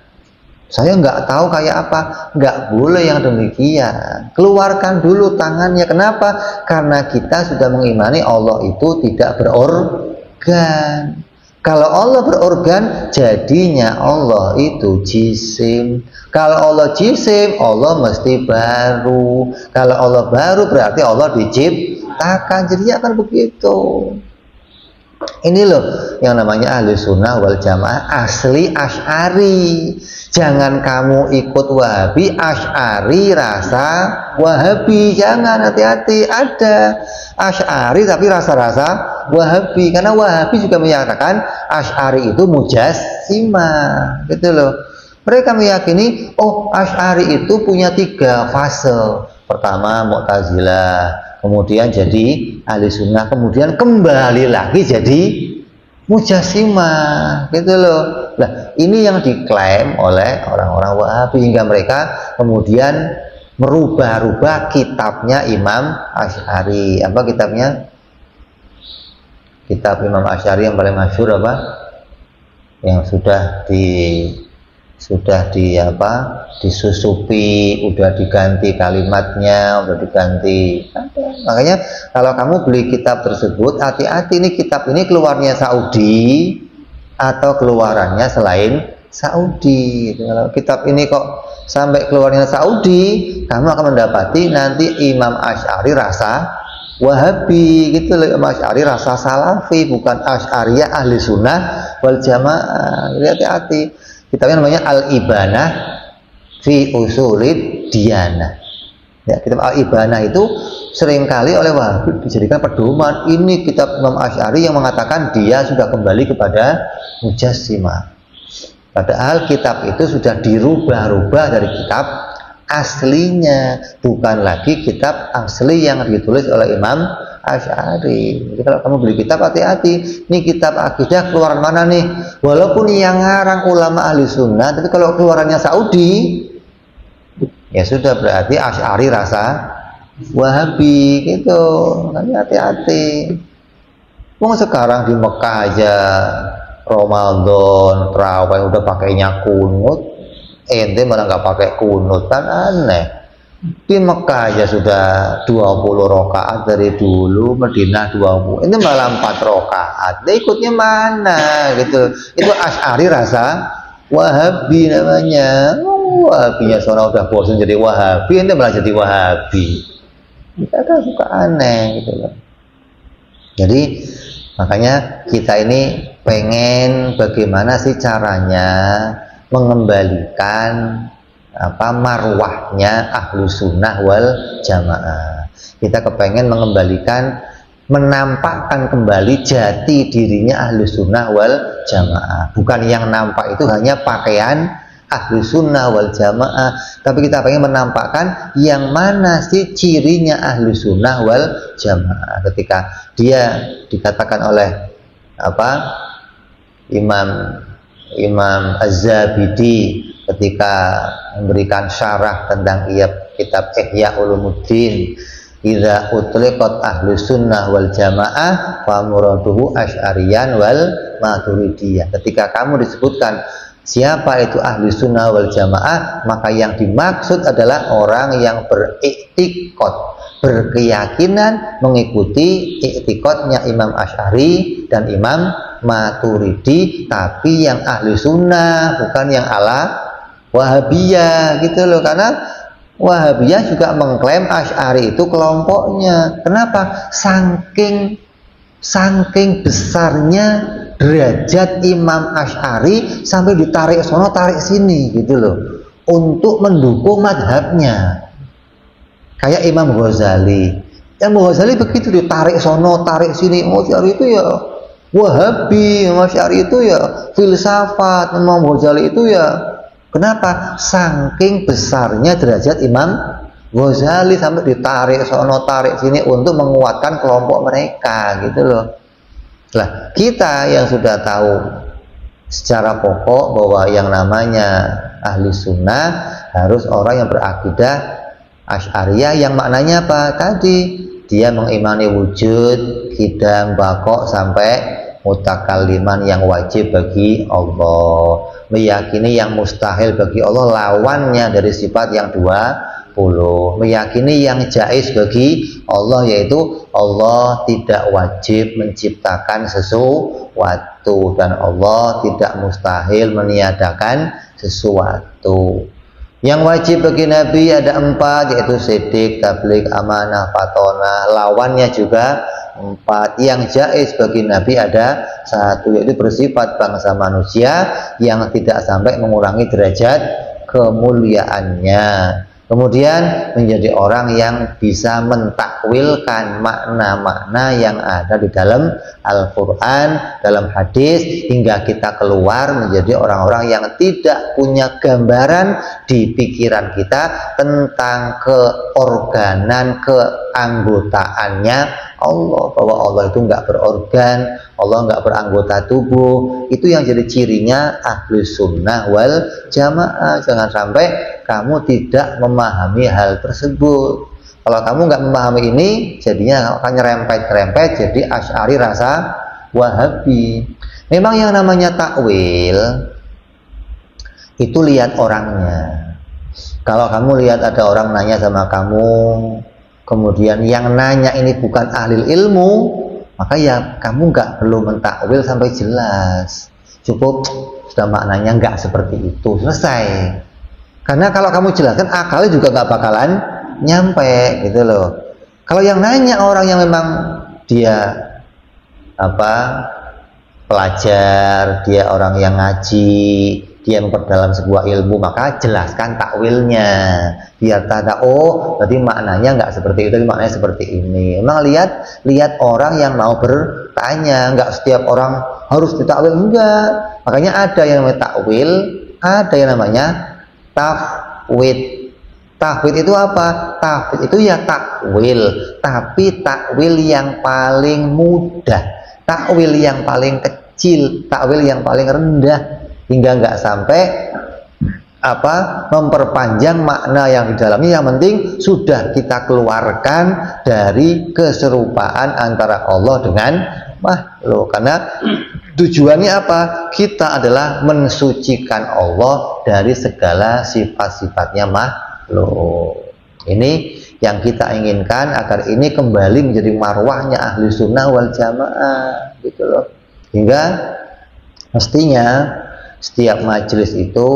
saya nggak tahu kayak apa. Nggak boleh yang demikian. Keluarkan dulu tangannya. Kenapa? Karena kita sudah mengimani Allah itu tidak berorgan. Kalau Allah berorgan, jadinya Allah itu jisim. Kalau Allah jisim, Allah mesti baru. Kalau Allah baru, berarti Allah diciptakan. Jadinya akan begitu. Ini loh yang namanya ahli sunnah wal jamaah asli Asy'ari. Jangan kamu ikut Wahabi Asy'ari rasa Wahabi. Jangan, hati-hati. Ada Asy'ari tapi rasa-rasa Wahabi. Karena Wahabi juga menyatakan Asy'ari itu mujassimah, gitu loh. Mereka meyakini, oh, Asy'ari itu punya 3 fase. Pertama Mu'tazilah, kemudian jadi ahli sunnah, kemudian kembali lagi jadi mujassimah, gitu loh. Nah, ini yang diklaim oleh orang-orang Wahabi, hingga mereka kemudian merubah-rubah kitabnya Imam Asy'ari. Apa kitabnya? Kitab Imam Asy'ari yang paling masyhur apa? Yang sudah disusupi, udah diganti kalimatnya, udah diganti. Makanya kalau kamu beli kitab tersebut, hati-hati, ini kitab ini keluarnya Saudi atau keluarannya selain Saudi. Kalau kitab ini kok sampai keluarnya Saudi, kamu akan mendapati nanti Imam Asy'ari rasa Wahabi, gitu loh. Imam Asy'ari rasa Salafi, bukan Asy'ariyah ahli sunnah wal jamaah. Jadi hati-hati. Kitabnya namanya Al-Ibanah fi Usulid Diyanah. Ya, kitab Al-Ibanah itu seringkali oleh Wahabi dijadikan pedoman. Ini kitab Imam Asy'ari yang mengatakan dia sudah kembali kepada mujassimah. Padahal kitab itu sudah dirubah-rubah dari kitab aslinya, bukan lagi kitab asli yang ditulis oleh Imam Asy'ari. Jadi kalau kamu beli kitab, hati-hati. Ini kitab akidah keluaran mana nih? Walaupun yang ngarang ulama ahli sunnah, tapi kalau keluarannya Saudi, ya sudah berarti Asy'ari rasa Wahabi gitu. Hati-hati. Wong sekarang di Mekah aja Ramadan, terawih udah pakainya kunut, ente malah nggak pakai kunut, kan aneh. Di Mekah aja sudah 20 rakaat dari dulu, Madinah 20, ini malah 4 rakaat. Dia ikutnya mana gitu? Itu Asy'ari rasa Wahabi namanya. Wahabinya soalnya udah bosan jadi Wahabi, ente malah jadi Wahabi. Kita kan suka aneh gitu loh. Jadi makanya kita ini pengen bagaimana sih caranya mengembalikan marwahnya Ahlus Sunnah wal Jamaah. Kita kepengen mengembalikan, menampakkan kembali jati dirinya Ahlus Sunnah wal Jamaah. Bukan yang nampak itu hanya pakaian Ahlus Sunnah wal Jamaah, tapi kita pengen menampakkan yang mana sih cirinya Ahlus Sunnah wal Jamaah. Ketika dia dikatakan oleh Imam Az-Zabidi ketika memberikan syarah tentang kitab Ihya Ulumuddin, idza utliqat Ahlus Sunnah wal Jamaah fa muraduhu Asy'ariyan wal Maturidiyah. Ketika kamu disebutkan siapa itu Ahli Sunnah wal Jamaah, maka yang dimaksud adalah orang yang beriktikad, berkeyakinan mengikuti iktikadnya Imam Asy'ari dan Imam Maturidi, tapi yang Ahli Sunnah, bukan yang ala Wahabiyah gitu loh. Karena Wahabiyah juga mengklaim Asy'ari itu kelompoknya. Kenapa? Saking besarnya derajat Imam Asy'ari sampai ditarik sono tarik sini gitu loh, untuk mendukung madhabnya. Kayak Imam Ghazali. Imam Ghazali begitu, ditarik sono tarik sini. Imam Asy'ari itu ya Wahabi, Imam Asy'ari itu ya filsafat, Imam Ghazali itu ya. Kenapa? Saking besarnya derajat Imam Ghazali sampai ditarik sono tarik sini untuk menguatkan kelompok mereka gitu loh. Lah, kita yang sudah tahu secara pokok bahwa yang namanya Ahli Sunnah harus orang yang berakidah Asy'ariyah, yang maknanya apa? Tadi dia mengimani wujud, qidam, baqa sampai mutakalliman yang wajib bagi Allah, meyakini yang mustahil bagi Allah, lawannya dari sifat yang 20, meyakini yang jaiz bagi Allah, yaitu Allah tidak wajib menciptakan sesuatu dan Allah tidak mustahil meniadakan sesuatu. Yang wajib bagi Nabi ada 4, yaitu sidik, tabligh, amanah, fatonah. Lawannya juga 4. Yang jaiz bagi Nabi ada 1, yaitu bersifat bangsa manusia yang tidak sampai mengurangi derajat kemuliaannya. Kemudian menjadi orang yang bisa mentakwilkan makna-makna yang ada di dalam Al-Quran, dalam hadis, hingga kita keluar menjadi orang-orang yang tidak punya gambaran di pikiran kita tentang keorganan, keanggotaannya Allah, bahwa Allah itu nggak berorgan, Allah nggak beranggota tubuh. Itu yang jadi cirinya Ahlus Sunnah wal Jamaah. Jangan sampai kamu tidak memahami hal tersebut. Kalau kamu nggak memahami ini, jadinya akan nyerempet-nyerempet jadi Asy'ari rasa Wahabi. Memang yang namanya takwil itu lihat orangnya. Kalau kamu lihat ada orang nanya sama kamu, kemudian yang nanya ini bukan ahli ilmu, maka ya kamu nggak perlu mentakwil sampai jelas. Cukup sudah maknanya nggak seperti itu, selesai. Karena kalau kamu jelaskan, akalnya juga nggak bakalan nyampe gitu loh. Kalau yang nanya orang yang memang dia pelajar, dia orang yang ngaji, dia memperdalam sebuah ilmu, maka jelaskan takwilnya biar tada, oh berarti maknanya nggak seperti itu, maknanya seperti ini. Memang lihat orang yang mau bertanya, nggak setiap orang harus ditakwil, enggak. Makanya ada yang namanya takwil, ada yang namanya tafwid. Tafwid itu apa? Tafwid itu ya takwil, tapi takwil yang paling mudah, takwil yang paling kecil, takwil yang paling rendah, hingga nggak sampai memperpanjang makna yang di dalamnya. Yang penting sudah kita keluarkan dari keserupaan antara Allah dengan makhluk. Karena tujuannya apa? Kita adalah mensucikan Allah dari segala sifat-sifatnya makhluk. Ini yang kita inginkan, agar ini kembali menjadi marwahnya ahli sunnah wal jamaah, gitu loh. Hingga mestinya setiap majelis itu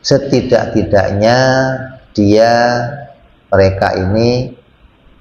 setidak-tidaknya mereka ini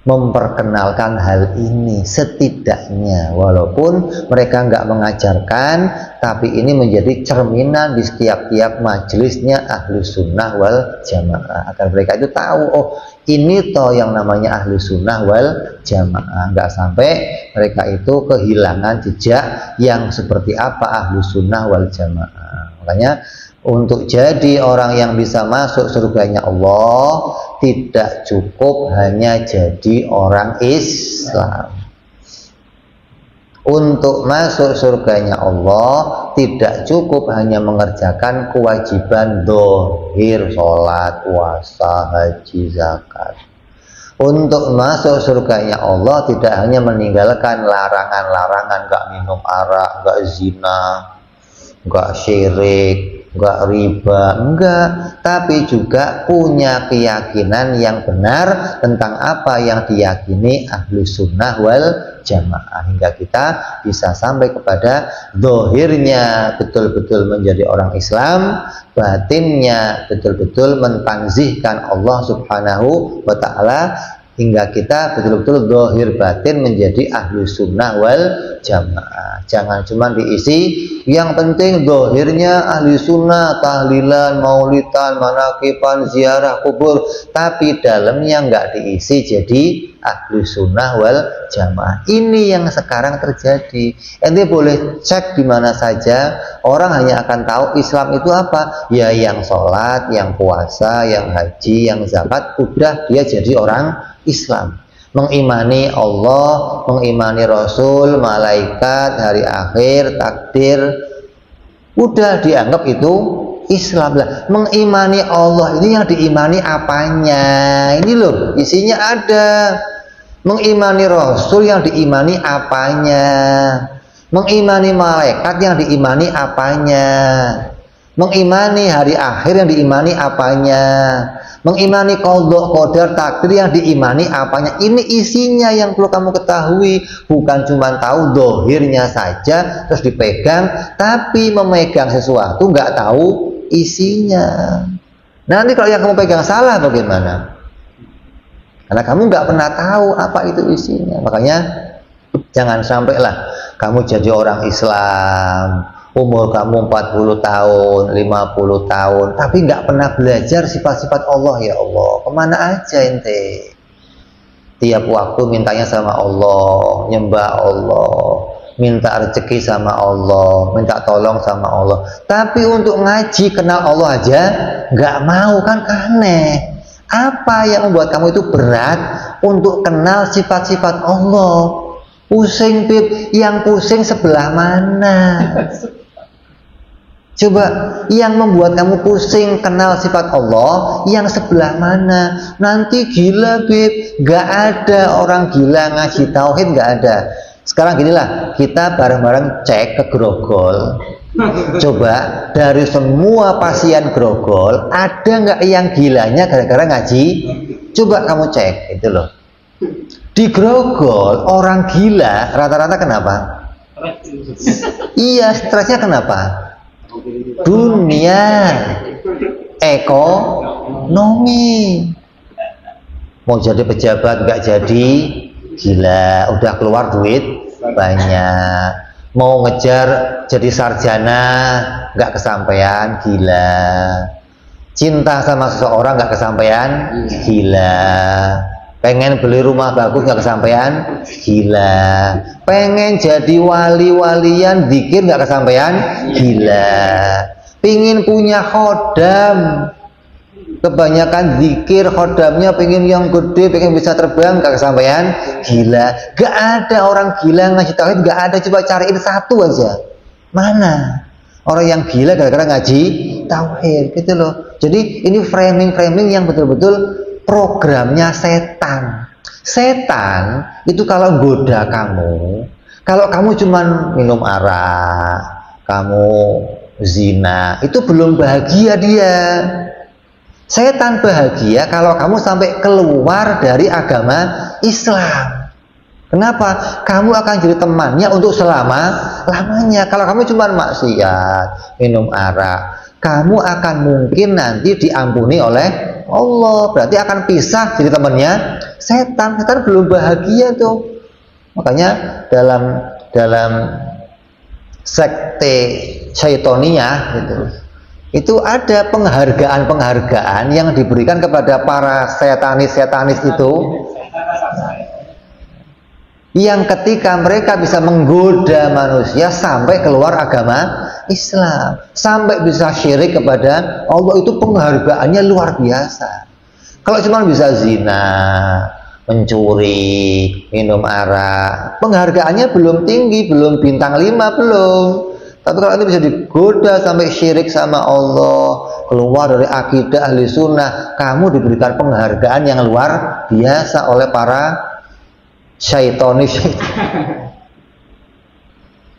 memperkenalkan hal ini, setidaknya, walaupun mereka nggak mengajarkan, tapi ini menjadi cerminan di setiap-tiap majelisnya ahli sunnah wal jamaah, agar mereka itu tahu, oh ini toh yang namanya ahli sunnah wal jamaah. Nggak sampai mereka itu kehilangan jejak yang seperti apa ahli sunnah wal jamaah. Makanya untuk jadi orang yang bisa masuk surganya Allah, tidak cukup hanya jadi orang Islam. Untuk masuk surganya Allah, tidak cukup hanya mengerjakan kewajiban dohir, sholat, puasa, haji, zakat. Untuk masuk surganya Allah, tidak hanya meninggalkan larangan-larangan, gak minum arak, gak zina, gak syirik, enggak riba, enggak, tapi juga punya keyakinan yang benar tentang apa yang diyakini ahlu sunnah wal jamaah, hingga kita bisa sampai kepada zahirnya betul-betul menjadi orang Islam, batinnya betul-betul mentanzihkan Allah subhanahu wa ta'ala, hingga kita betul-betul zahir batin menjadi ahlu sunnah wal jamaah. Jangan cuma diisi yang penting zahirnya ahli sunnah, tahlilan, maulidan, manakiban, ziarah kubur, tapi dalamnya nggak diisi jadi ahli sunnah wal jamaah. Ini yang sekarang terjadi. Ente boleh cek di mana saja, orang hanya akan tahu Islam itu apa, ya yang sholat, yang puasa, yang haji, yang zakat, udah dia jadi orang Islam. Mengimani Allah, mengimani Rasul, malaikat, hari akhir, takdir, udah dianggap itu Islam lah. Mengimani Allah ini yang diimani apanya? Ini loh, isinya ada. Mengimani Rasul yang diimani apanya? Mengimani malaikat yang diimani apanya? Mengimani hari akhir yang diimani apanya? Mengimani qadha qadar takdir yang diimani apanya? Ini isinya yang perlu kamu ketahui, bukan cuma tahu dohirnya saja terus dipegang, tapi memegang sesuatu nggak tahu isinya. Nanti kalau yang kamu pegang salah bagaimana? Karena kamu nggak pernah tahu apa itu isinya. Makanya jangan sampailah kamu jadi orang Islam, umur kamu 40 tahun, 50 tahun, tapi nggak pernah belajar sifat-sifat Allah. Ya Allah, kemana aja ente? Tiap waktu mintanya sama Allah, nyembah Allah, minta rezeki sama Allah, minta tolong sama Allah. Tapi untuk ngaji kenal Allah aja nggak mau, kan aneh. Apa yang membuat kamu itu berat untuk kenal sifat-sifat Allah? Pusing, Bib. Yang pusing sebelah mana? Coba, yang membuat kamu pusing kenal sifat Allah yang sebelah mana? Nanti gila, Bib. Gak ada orang gila ngaji tauhid, gak ada. Sekarang ginilah, kita bareng-bareng cek ke Grogol. Coba, dari semua pasien Grogol, ada nggak yang gilanya gara-gara ngaji? Coba kamu cek, itu loh. Di Grogol, orang gila rata-rata kenapa? Iya, stresnya kenapa? Dunia, ekonomi. Mau jadi pejabat nggak jadi, gila, udah keluar duit banyak. Mau ngejar jadi sarjana nggak kesampaian, gila. Cinta sama seseorang nggak kesampaian, gila. Pengen beli rumah bagus nggak kesampaian, gila. Pengen jadi wali-walian zikir nggak kesampaian, gila. Pingin punya khodam, kebanyakan zikir khodamnya pengen yang gede, pengen bisa terbang nggak kesampaian, gila. Gak ada orang gila ngasih tauhid, gak ada. Coba cariin satu aja. Mana? orang yang gila gara-gara ngaji tauhid, gitu loh. Jadi ini framing-framing yang betul-betul programnya setan. Setan itu kalau goda kamu, kalau kamu cuman minum arak, kamu zina, itu belum bahagia dia. Setan bahagia kalau kamu sampai keluar dari agama Islam. Kenapa? Kamu akan jadi temannya untuk selama-lamanya. Kalau kamu cuma maksiat, minum arak, kamu akan mungkin nanti diampuni oleh Allah. Berarti akan pisah jadi temannya setan. Setan belum bahagia tuh. Makanya dalam sekte Syaitoniyah gitu, itu ada penghargaan yang diberikan kepada para setanis itu, yang ketika mereka bisa menggoda manusia sampai keluar agama Islam, sampai bisa syirik kepada Allah, itu penghargaannya luar biasa. Kalau cuma bisa zina, mencuri, minum arak, penghargaannya belum tinggi, belum bintang 5, belum. Tapi kalau itu bisa digoda sampai syirik sama Allah, keluar dari akidah ahli sunnah, kamu diberikan penghargaan yang luar biasa oleh para syaitonis.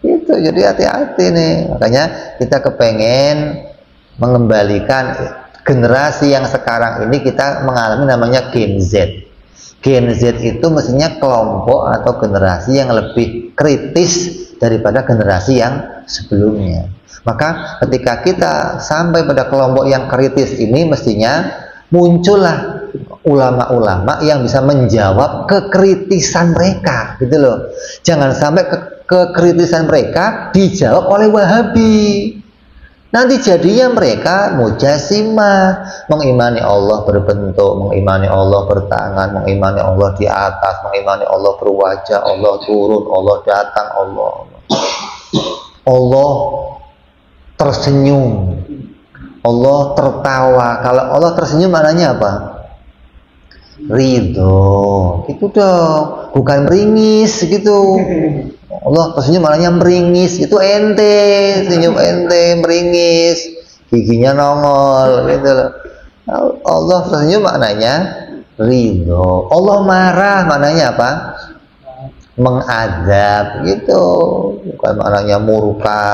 Itu jadi hati-hati nih. Makanya kita kepengen mengembalikan generasi yang sekarang ini, kita mengalami namanya Gen Z. Gen Z itu mestinya kelompok atau generasi yang lebih kritis daripada generasi yang sebelumnya. Maka ketika kita sampai pada kelompok yang kritis ini, mestinya muncullah ulama-ulama yang bisa menjawab kekritisan mereka, gitu loh. Jangan sampai kekritisan mereka dijawab oleh Wahabi. Nanti jadinya mereka Mujasimah, mengimani Allah berbentuk, mengimani Allah bertangan, mengimani Allah di atas, mengimani Allah berwajah, Allah turun, Allah datang, Allah tersenyum, Allah tertawa. Kalau Allah tersenyum maknanya apa? Ridho, gitu dong, bukan meringis gitu. Allah tersenyum maknanya meringis, itu ente, senyum ente, meringis, giginya nongol, gitu loh. Allah tersenyum maknanya ridho. Allah marah maknanya apa? Mengadab, gitu, bukan maknanya murka.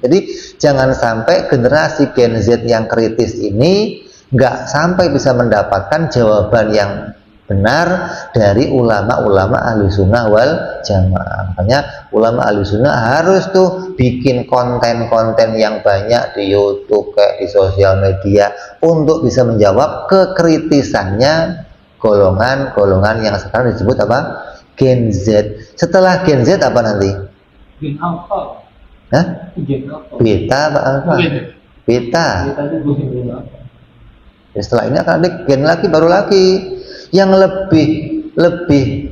Jadi jangan sampai generasi Gen Z yang kritis ini nggak sampai bisa mendapatkan jawaban yang benar dari ulama-ulama ahli sunnah wal jamaah. Makanya ulama ahli sunnah harus tuh bikin konten-konten yang banyak di YouTube, kayak di sosial media, untuk bisa menjawab kekritisannya golongan-golongan yang sekarang disebut apa? Gen Z. Setelah Gen Z apa nanti? Gen Alpha. Hah? Gen Alpha. Beta apa Alpha? Beta. Setelah ini akan ada gen lagi, baru lagi yang lebih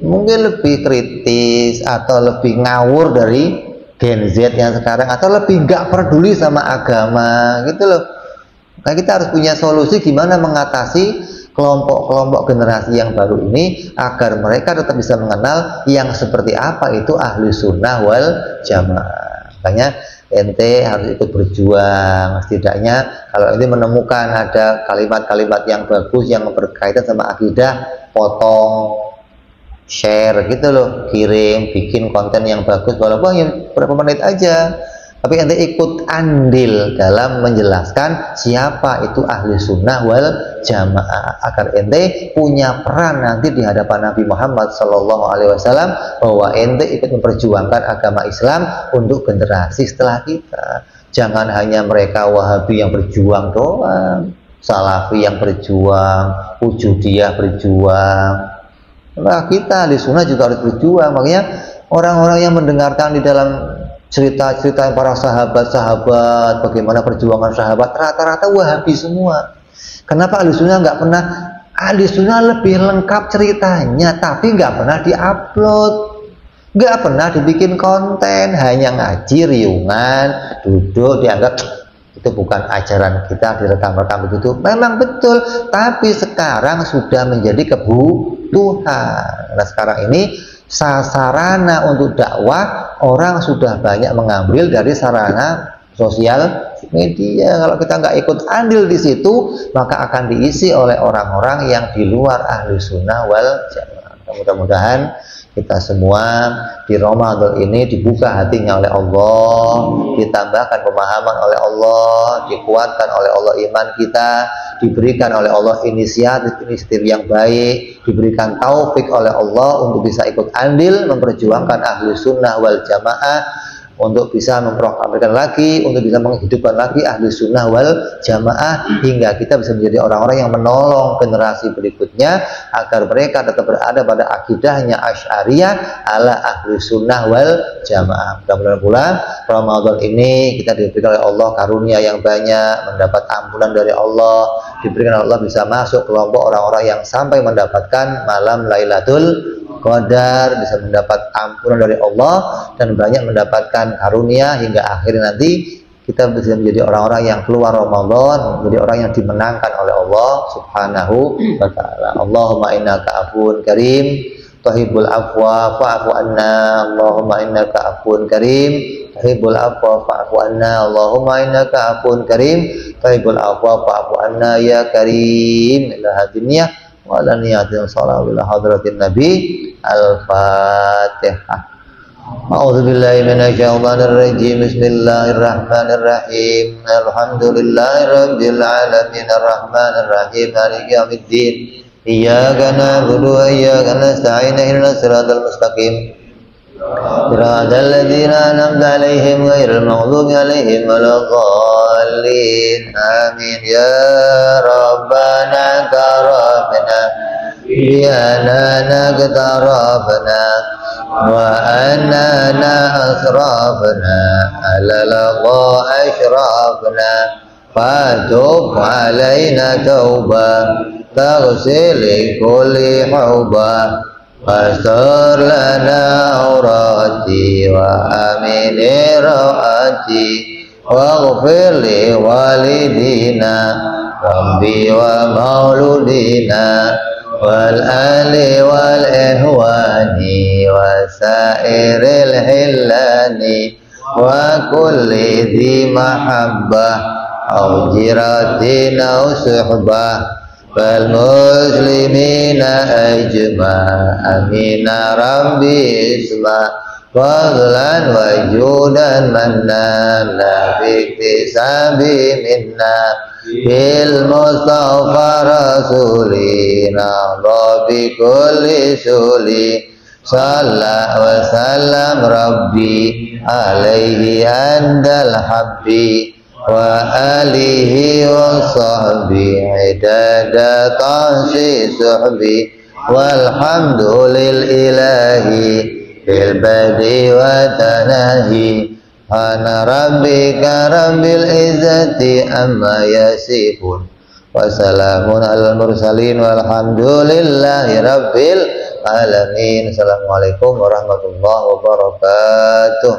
mungkin lebih kritis atau lebih ngawur dari Gen Z yang sekarang, atau lebih nggak peduli sama agama, gitu loh. Nah, kita harus punya solusi gimana mengatasi kelompok-kelompok generasi yang baru ini agar mereka tetap bisa mengenal yang seperti apa itu ahli sunnah wal jamaah. Makanya ente harus ikut berjuang. Setidaknya kalau ente menemukan ada kalimat-kalimat yang bagus yang berkaitan sama akidah, potong, share, gitu loh, kirim, bikin konten yang bagus, walaupun yang berapa menit aja, tapi ente ikut andil dalam menjelaskan siapa itu ahli sunnah wal jamaah, agar ente punya peran nanti di hadapan Nabi Muhammad SAW, bahwa ente ikut memperjuangkan agama Islam untuk generasi setelah kita. Jangan hanya mereka Wahabi yang berjuang doang, Salafi yang berjuang, Wujudiyah berjuang. Nah, kita ahli sunnah juga harus berjuang. Makanya orang-orang yang mendengarkan di dalam cerita-cerita para sahabat-sahabat, bagaimana perjuangan sahabat, rata-rata Wahabi semua. Kenapa ahli sunnah nggak pernah? Ahli sunnah lebih lengkap ceritanya, tapi nggak pernah diupload, nggak pernah dibikin konten, hanya ngaji riungan, duduk, dianggap itu bukan ajaran kita, direkam-rekam begitu. Memang betul, tapi sekarang sudah menjadi kebutuhan. Nah, sekarang ini sarana untuk dakwah, orang sudah banyak mengambil dari sarana sosial media. Kalau kita nggak ikut andil di situ, maka akan diisi oleh orang-orang yang di luar ahli sunnah wal jamaah. Mudah-mudahan kita semua di Ramadan ini dibuka hatinya oleh Allah, ditambahkan pemahaman oleh Allah, dikuatkan oleh Allah iman kita, diberikan oleh Allah inisiatif yang baik, diberikan taufik oleh Allah untuk bisa ikut andil memperjuangkan ahli sunnah wal jamaah, untuk bisa memproklamirkan lagi, untuk bisa menghidupkan lagi ahli sunnah wal jamaah, hingga kita bisa menjadi orang-orang yang menolong generasi berikutnya agar mereka tetap berada pada akidahnya Asy'ariyah ala ahli sunnah wal jamaah. Mudah-mudahan pula Ramadan ini kita diberikan oleh Allah karunia yang banyak, mendapat ampunan dari Allah, diberikan oleh Allah bisa masuk kelompok orang-orang yang sampai mendapatkan malam Lailatul Qadar, bisa mendapat ampunan dari Allah dan banyak mendapatkan karunia hingga akhirnya nanti kita bisa menjadi orang-orang yang keluar Ramadan, menjadi orang yang dimenangkan oleh Allah Subhanahu wa taala. Allahumma innaka afuwun karim tuhibbul afwa fa'fu anna. Allahumma innaka afuwun karim tuhibbul afwa fa'fu anna. Allahumma innaka afuwun karim tuhibbul afwa fa'fu anna ya karim. Ila hadiniyah wa ala niyatin sallallahu ila hadratin nabi. Al-Fatihah. A'udzu billahi minasyaitonir rajim. Bismillahirrahmanirrahim. Alhamdulillahirabbil alamin arrahmanir rahim maliki yaumiddin. Iyyaka na'budu wa iyyaka nasta'in ihdinas siratal mustaqim. Siratal ladzina an'amta 'alaihim ghairil maghdubi 'alaihim waladdallin. Amin ya rabbana karabna بأننا اقتربنا وأننا أسرفنا على لظى أشرفنا فتب علينا توبة تغسل كل حوبة واستر لنا عوراتي وأمن رواتي واغفر لوالدينا ربي ومولودينا والآل والإخوان وسائر الحلان وكل ذي محبة أو جيرة أو صحبة فالمسلمين أجمع أمين ربي اسمع فضلا وجودا منا لا باكتساب منا بالمصطفى رسولنا بكل سولي صلى وسلم ربي عليه عند الحب وآله وصحبه عدد طهشي صحبي والحمد لله في البدء وتناهي Ana rabbika rabbil izzati amma yasifun wa salamun alal mursalin walhamdulillahi rabbil alamin. Assalamualaikum warahmatullahi wabarakatuh.